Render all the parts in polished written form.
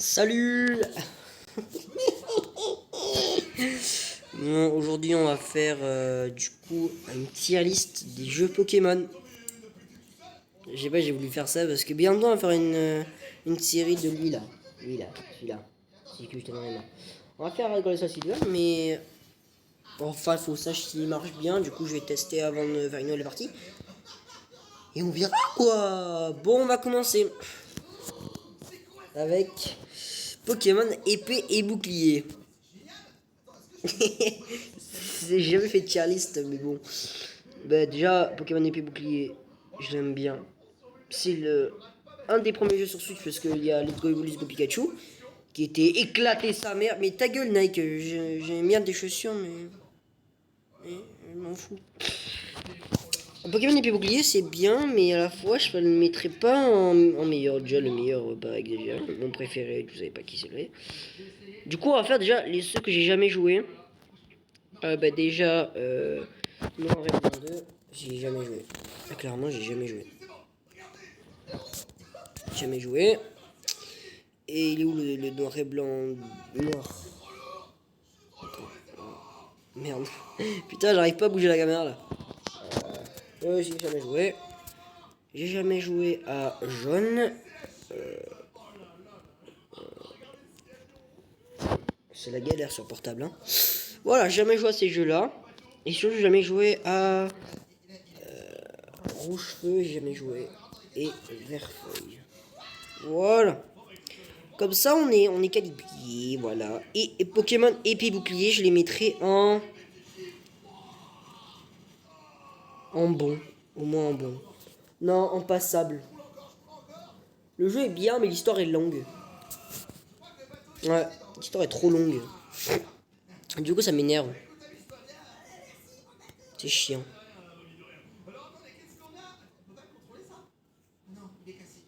Salut. Bon, aujourd'hui on va faire du coup une tier list des jeux Pokémon. Je sais pas, j'ai voulu faire ça parce que bientôt on va faire une série de lui là. Lui là, celui-là. C'est que je t'en ai marre. On va faire rigoler ça celui-là, mais enfin faut sache s'il marche bien. Du coup je vais tester avant de faire une nouvelle partie. Et on verra quoi. Bon, on va commencer avec Pokémon épée et bouclier. J'ai jamais fait de tier list, mais bon. Bah, déjà, Pokémon épée bouclier, je l'aime bien. C'est un des premiers jeux sur Switch parce qu'il y a Let's Go Evolve Go Pikachu qui était éclaté sa mère. Mais ta gueule, Nike, j'aime bien tes chaussures, mais je m'en fous. Pokémon épée bouclier, c'est bien, mais à la fois, je ne le mettrais pas en meilleur. Déjà, le meilleur, pas exagéré. Mon préféré, vous savez pas qui c'est le. Du coup, on va faire déjà ceux que j'ai jamais joué. Bah déjà, Noir et Blanc 2, j'ai jamais joué. Ah, clairement, j'ai jamais joué. Jamais joué. Et il est où le Noir et Blanc noir? Merde. Putain, j'arrive pas à bouger la caméra là. J'ai jamais joué. J'ai jamais joué à jaune. C'est la galère sur portable. Hein. Voilà, j'ai jamais joué à ces jeux-là. Et surtout, j'ai jamais joué à Rouge Feu, j'ai jamais joué. Et Vert Feuille. Voilà. Comme ça, on est qualifié, voilà. Et Pokémon épée bouclier, je les mettrai en bon. Au moins en bon. Non, en passable. Le jeu est bien, mais l'histoire est longue. Ouais, l'histoire est trop longue. Du coup, ça m'énerve. C'est chiant.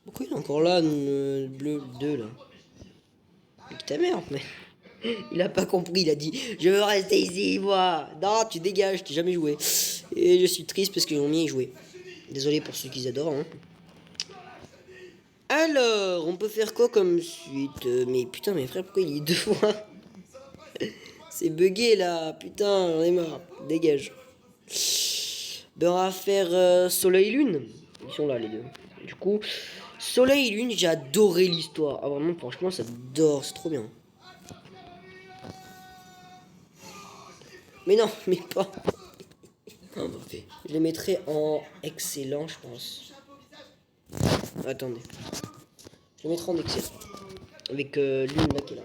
Pourquoi il est encore là, le bleu 2 là? Nique ta mère, mais. Il a pas compris, il a dit je veux rester ici, moi. Non, tu dégages, t'es jamais joué. Et je suis triste parce qu'ils ont mis à y jouer. Désolé pour ceux qui adorent. Hein. Alors, on peut faire quoi comme suite? Mais putain, mes frères, pourquoi il est deux fois? C'est bugué là, putain, j'en ai marre. Dégage. Ben, on va faire Soleil et Lune. Ils sont là les deux. Du coup, Soleil et Lune, j'ai adoré l'histoire. Ah vraiment, franchement, j'adore, c'est trop bien. Mais non, mais pas. Je les mettrai en excellent, je pense. Attendez. Je les mettrai en excellent. Avec l'une là qui est là.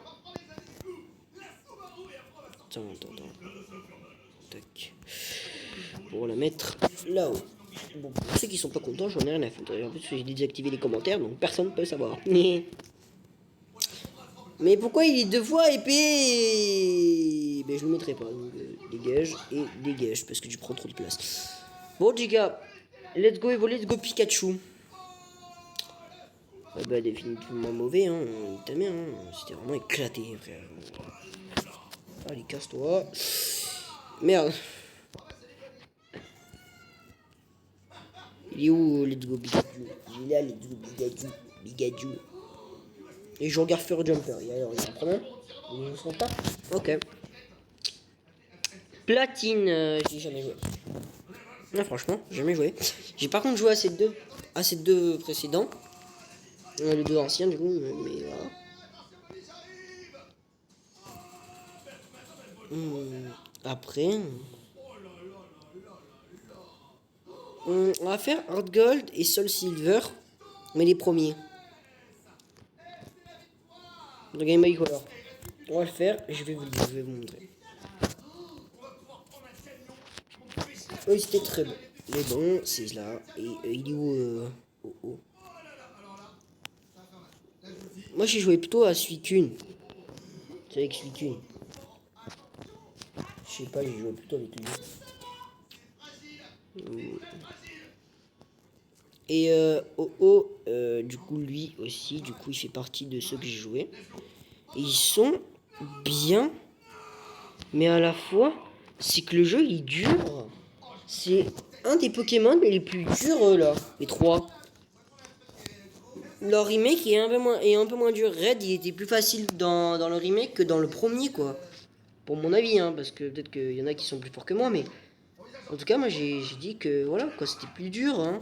Attends. Tac. Pour la mettre là-haut. Bon, pour ceux qui sont pas contents, j'en ai rien à foutre. En plus, j'ai désactivé les commentaires, donc personne ne peut savoir. Mais pourquoi il est deux fois épais? Ben, je le mettrai pas. Donc, dégage et dégage, parce que tu prends trop de place. Bon, les gars, let's go Pikachu. Bah, définitivement mauvais, hein. Ta mère, hein. C'était vraiment éclaté, frère. Allez, casse-toi. Merde. Il est où, let's go Pikachu? Il est là, let's go Pikachu. Et je regarde Fur Jumper. Il y a un problème? Ils ne sont pas? Ok. Platine, j'ai jamais joué. Non, franchement, jamais joué. J'ai par contre joué à ces deux précédents. Les deux anciens, du coup, mais voilà. Après, on va faire Heart Gold et Soul Silver, mais les premiers. De Game Boy Color. On va le faire, je vais vous montrer. Oui, c'était très bon. Mais bon, c'est là. Et il est où oh. Moi, j'ai joué plutôt à Suicune. C'est avec Suicune. Je sais pas, j'ai joué plutôt avec lui. Et du coup, lui aussi, du coup, il fait partie de ceux que j'ai joué. Et ils sont bien, mais à la fois, c'est que le jeu, il dure. C'est un des Pokémon les plus durs, là. Les trois. leur remake est un peu moins dur. Red, il était plus facile dans le remake que dans le premier, quoi. Pour mon avis, hein, parce que peut-être qu'il y en a qui sont plus forts que moi, mais en tout cas, moi j'ai dit que voilà, quoi, c'était plus dur, hein.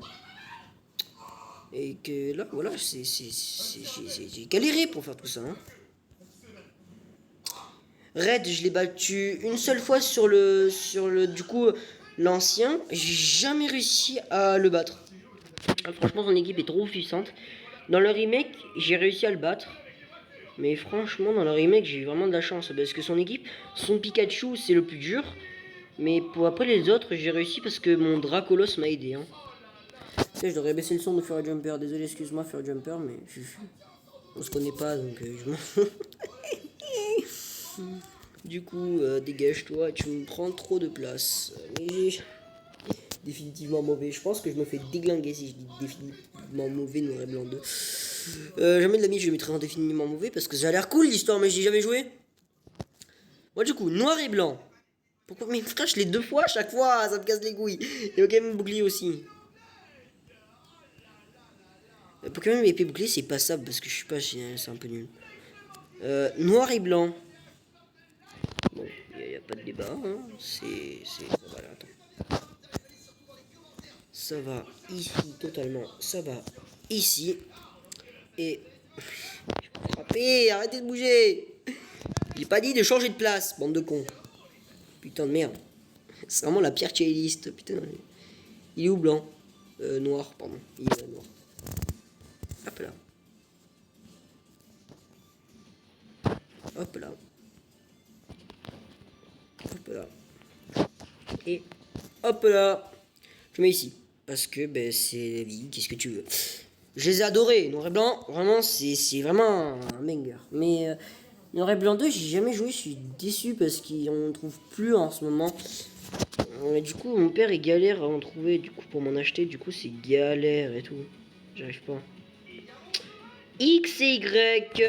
Et que là, voilà, j'ai galéré pour faire tout ça, hein. Red, je l'ai battu une seule fois du coup, l'ancien. J'ai jamais réussi à le battre. Ah, franchement, son équipe est trop puissante. Dans le remake, j'ai réussi à le battre. Mais franchement, dans le remake, j'ai eu vraiment de la chance. Parce que son équipe, son Pikachu, c'est le plus dur. Mais pour après les autres, j'ai réussi parce que mon Dracolos m'a aidé, hein. Je devrais baisser le son de Fur Jumper. Désolé, excuse-moi, Fur Jumper, mais on se connaît pas, donc je m'en fous. Du coup, dégage-toi, tu me prends trop de place. Mais définitivement mauvais. Je pense que je me fais déglinguer si je dis définitivement mauvais noir et blanc 2. Jamais de la vie je le mettrai en définitivement mauvais parce que ça a l'air cool l'histoire, mais j'ai jamais joué. Moi, du coup, noir et blanc. Pourquoi? Mais frère, je l'ai 2 fois à chaque fois, ça me casse les couilles. Et ok, même bouclier aussi. Pokémon épée bouclier, c'est passable parce que je sais pas, c'est un peu nul. Noir et blanc. Bon, il n'y a pas de débat, hein. Voilà, attends. Ça va ici, totalement. Ça va ici. Et... Frappez, arrêtez de bouger. J'ai pas dit de changer de place, bande de cons. Putain de merde. C'est vraiment la pire playlist, putain. Il est où blanc? Noir, pardon. Il est noir. Hop là. Hop là. Hop là. Et hop là. Je mets ici. Parce que ben, c'est la vie, qu'est-ce que tu veux. Je les ai adorés, noir et blanc, vraiment, c'est vraiment un banger. Mais noir et blanc 2, j'ai jamais joué, je suis déçu parce qu'on ne trouve plus en ce moment. Du coup, mon père est galère à en trouver, du coup, pour m'en acheter, du coup, c'est galère et tout. J'arrive pas. X et Y.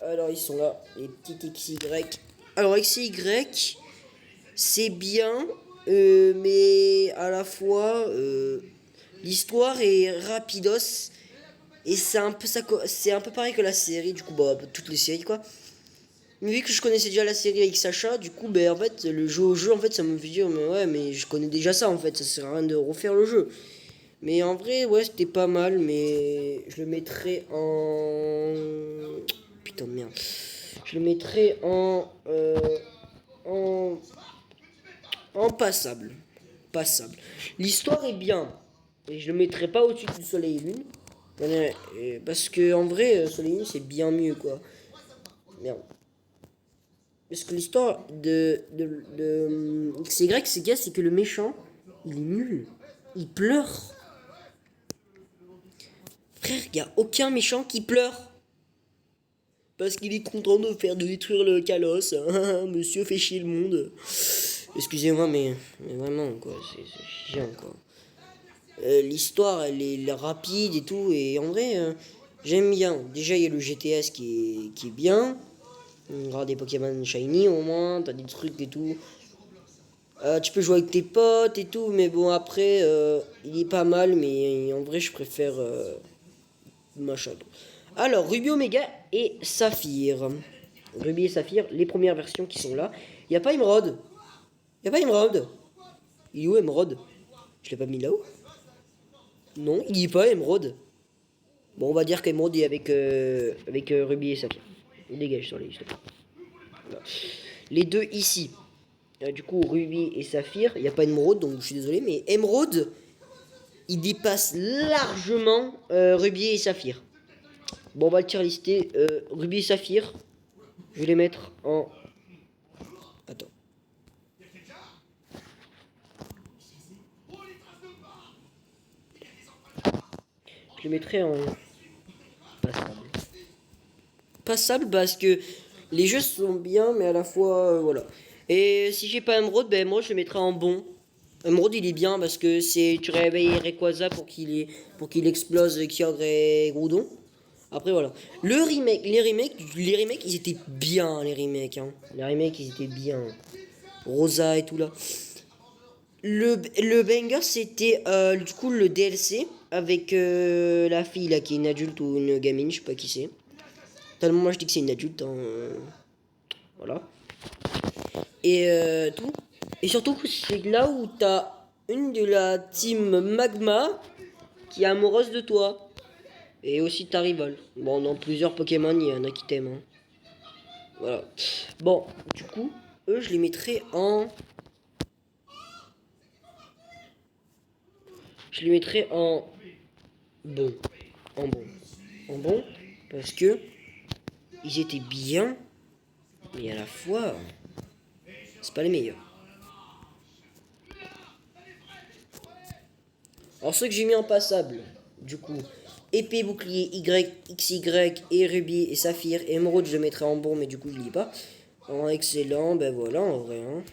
Alors, ils sont là, les petits X et Y. Alors, X et Y, c'est bien, mais à la fois, l'histoire est rapidos. Et c'est un peu pareil que la série, du coup, bah, toutes les séries, quoi. Mais vu que je connaissais déjà la série avec Sacha, du coup, ben, en fait, le jeu au jeu, en fait, ça me fait dire, mais ouais, mais je connais déjà ça, en fait, ça sert à rien de refaire le jeu. Mais en vrai, ouais, c'était pas mal, mais je le mettrais en... Putain de merde. Je le mettrais en... en passable. Passable. L'histoire est bien, et je le mettrais pas au-dessus du Soleil et Lune. Parce que en vrai, Soleil et Lune, c'est bien mieux, quoi. Merde. Parce que l'histoire de XY, c'est que le méchant, il est nul. Il pleure. Frère, il n'y a aucun méchant qui pleure. Parce qu'il est content de détruire le Kalos. Monsieur fait chier le monde. Excusez-moi, mais vraiment, quoi. C'est chiant, quoi. L'histoire, elle est rapide et tout. Et en vrai, j'aime bien. Déjà, il y a le GTS qui est bien. Regarde des Pokémon Shiny au moins, t'as des trucs et tout. Tu peux jouer avec tes potes et tout, mais bon après, il est pas mal, mais en vrai je préfère machin. Alors, Ruby Omega et Saphir. Ruby et Saphir, les premières versions qui sont là. Y a pas Emerald. Y a pas Emerald. Il est où Emerald? Je l'ai pas mis là-haut. Non, il y est pas Emerald. Bon, on va dire qu'Emerald est avec Ruby et Saphir. Il dégage sur les listes. Voilà. Les deux ici. Du coup, Ruby et Saphir. Il n'y a pas Emerald, donc je suis désolé. Mais Emerald, il dépasse largement Ruby et Saphir. Bon, on va le tirer lister. Ruby et Saphir. Je vais les mettre en... Attends. Je les mettrai en... Passable. Passable parce que les jeux sont bien, mais à la fois... voilà. Et si j'ai pas Emerald, ben moi je le mettrai en bon. Emerald il est bien parce que c'est tu réveilles Rayquaza pour qu'il explose Kyogre et Groudon. Après voilà. Les remakes ils étaient bien les remakes hein. Les remakes ils étaient bien. Rosa et tout là. Le banger, c'était du coup le DLC avec la fille là qui est une adulte ou une gamine, je sais pas qui c'est. Tellement moi je dis que c'est une adulte, hein, voilà. Et tout. Et surtout, c'est là où t'as une de la team Magma qui est amoureuse de toi. Et aussi ta rivale. Bon, dans plusieurs Pokémon, il y en a qui t'aiment. Hein. Voilà. Bon, du coup, eux, je les mettrais en... Je les mettrais en bon. En bon. En bon. Parce que ils étaient bien. Mais à la fois, c'est pas les meilleurs. Alors ceux que j'ai mis en passable, du coup, épée, bouclier, Y, XY, et rubis, et saphir, et émeraude, je le mettrai en bon, mais du coup je lis pas. En excellent, ben voilà, en vrai. Hein.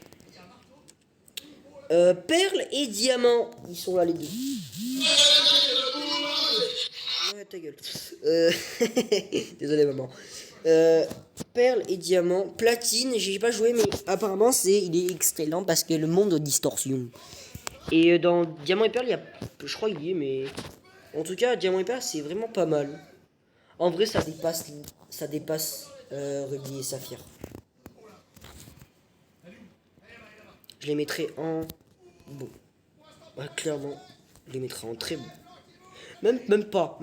Perles et diamants, ils sont là les deux. Ouais, ta gueule. Désolé maman. Perles et diamants, platine, j'ai pas joué, mais apparemment il est excellent parce que le monde de distorsion. Et dans Diamant et Perle, il y a, je crois il y est, mais en tout cas, Diamant et Perle, c'est vraiment pas mal. En vrai, ça dépasse Rubis et Saphir. Je les mettrais en bon. Ouais, clairement, je les mettrais en très bon. Même pas.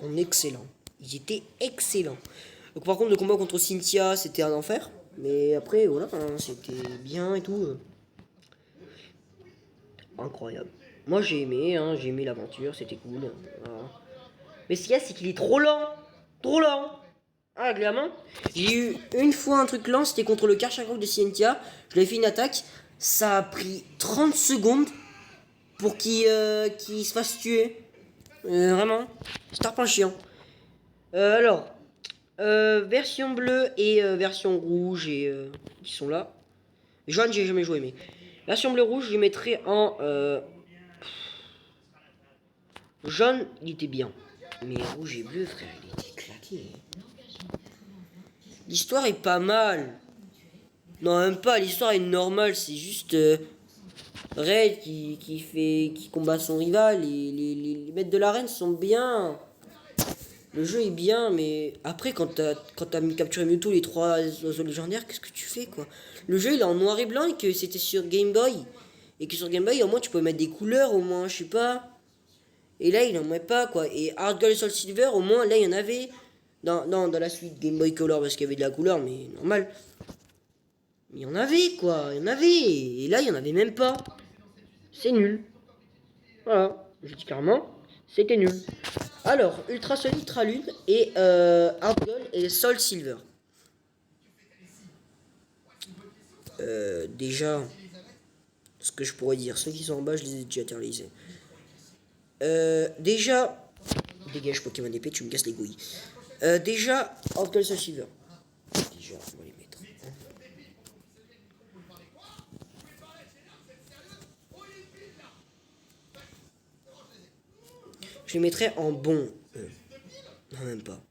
En excellent. Ils étaient excellents. Donc, par contre, le combat contre Cynthia, c'était un enfer. Mais après, voilà, hein, c'était bien et tout. Incroyable. Moi, j'ai aimé l'aventure, c'était cool. Voilà. Mais ce qu'il y a, c'est qu'il est trop lent. Trop lent. Ah, clairement. J'ai eu une fois un truc lent, c'était contre le Karchakov de Cynthia. Je lui ai fait une attaque. Ça a pris 30 secondes pour qu'il se fasse tuer. Vraiment. C'est un chiant. Alors, version bleue et version rouge et qui sont là. Jaune, j'ai jamais joué, mais version bleu rouge, je mettrais en jaune, il était bien. Mais rouge et bleu, frère, il était claqué. L'histoire est pas mal. Non, même pas, l'histoire est normale, c'est juste Red qui combat son rival. Les maîtres de l'arène sont bien. Le jeu est bien, mais après, quand t'as capturé Mewtwo, les 3 oiseaux légendaires, qu'est-ce que tu fais, quoi? Le jeu, il est en noir et blanc et que c'était sur Game Boy. Et que sur Game Boy, au moins, tu peux mettre des couleurs, au moins, je sais pas. Et là, il en met pas, quoi. Et Hard Gold et Soul Silver, au moins, là, il y en avait. Dans la suite Game Boy Color, parce qu'il y avait de la couleur, mais normal. Mais il y en avait, quoi. Il y en avait. Et là, il y en avait même pas. C'est nul. Voilà. Je dis clairement, c'était nul. Alors, Ultra Solid, Ultra Lune et Hard Gold et Soul Silver. Déjà, ce que je pourrais dire, ceux qui sont en bas, je les ai déjà terrorisés. Déjà, dégage Pokémon d'épée, tu me casses les couilles. Déjà, Hard Gold, Soul Silver. Déjà, on va les mettre. Je les mettrais en bon. Non, même pas.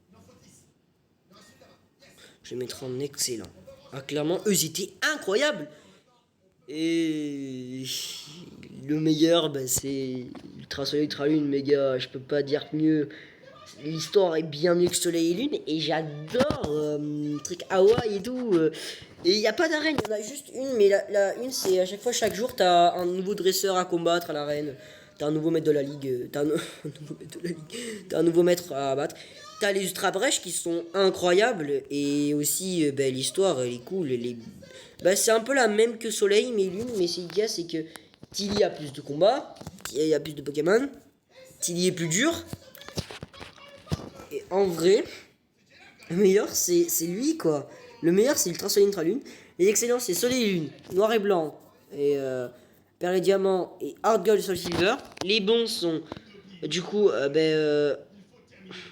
Je les mettrais en excellent. Ah, clairement, eux, ils étaient incroyables. Et le meilleur, bah, c'est Ultra Soleil, Ultra Lune, mes gars. Je peux pas dire mieux. L'histoire est bien mieux que Soleil et Lune. Et j'adore truc Hawaï et tout. Et il n'y a pas d'arène, il y en a juste une. Mais la une, c'est à chaque fois, chaque jour, t'as un nouveau dresseur à combattre à l'arène. T'as un nouveau maître de la ligue. T'as un, nouveau maître de la ligue. T'as un nouveau maître à abattre. T'as les ultra brèches qui sont incroyables. Et aussi, ben, l'histoire, elle est cool. Ben, c'est un peu la même que Soleil, mais Lune. Mais c'est qu'il y a, c'est que Tilly a plus de combats. Il y a plus de Pokémon. Tilly est plus dur. Et en vrai, le meilleur, c'est lui, quoi. Le meilleur, c'est Ultra Soleil, Ultra Lune. Les excellents, c'est Soleil et Lune. Noir et blanc. Et Perle et Diamant. Et Hard Gold et Soul Silver. Les bons sont, du coup,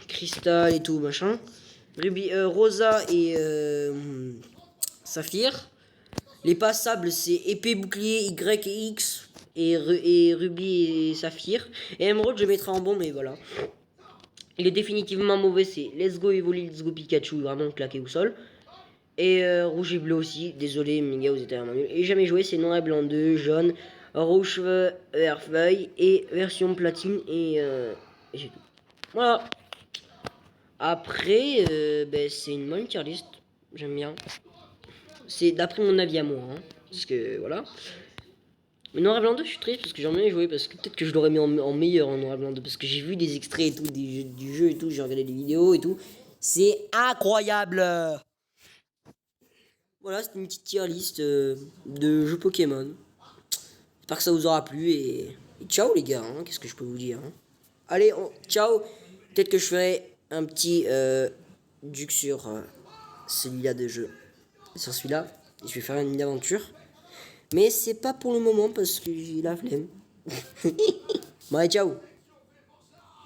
Cristal et tout, machin. Ruby, Rosa et Saphir. Les passables, c'est épée, bouclier, Y et X. Et Ruby et Saphir. Et Emerald, je mettrai en bon, mais voilà. Il est définitivement mauvais, c'est Let's Go Evoli, Let's Go Pikachu, vraiment claqué au sol. Et rouge et bleu aussi, désolé, mes gars, vous êtes vraiment nuls. Et jamais joué, c'est noir et blanc 2, jaune, rouge cheveux, vert feuille et version platine et j'ai tout. Voilà. Après, ben, c'est une bonne tier list. J'aime bien. C'est d'après mon avis à moi. Hein, parce que voilà. Mais Noir et Blanc 2, je suis triste parce que j'en ai joué. Parce que peut-être que je l'aurais mis en meilleur en Noir et Blanc 2. Parce que j'ai vu des extraits et tout du jeu et tout. J'ai regardé des vidéos et tout. C'est incroyable! Voilà, c'était une petite tier list de jeux Pokémon. J'espère que ça vous aura plu et ciao les gars, hein, qu'est-ce que je peux vous dire hein. Allez, ciao. Peut-être que je ferai un petit duc sur celui-là de jeu. Sur celui-là, je vais faire une aventure. Mais c'est pas pour le moment parce que j'ai la flemme. Bon allez, ciao.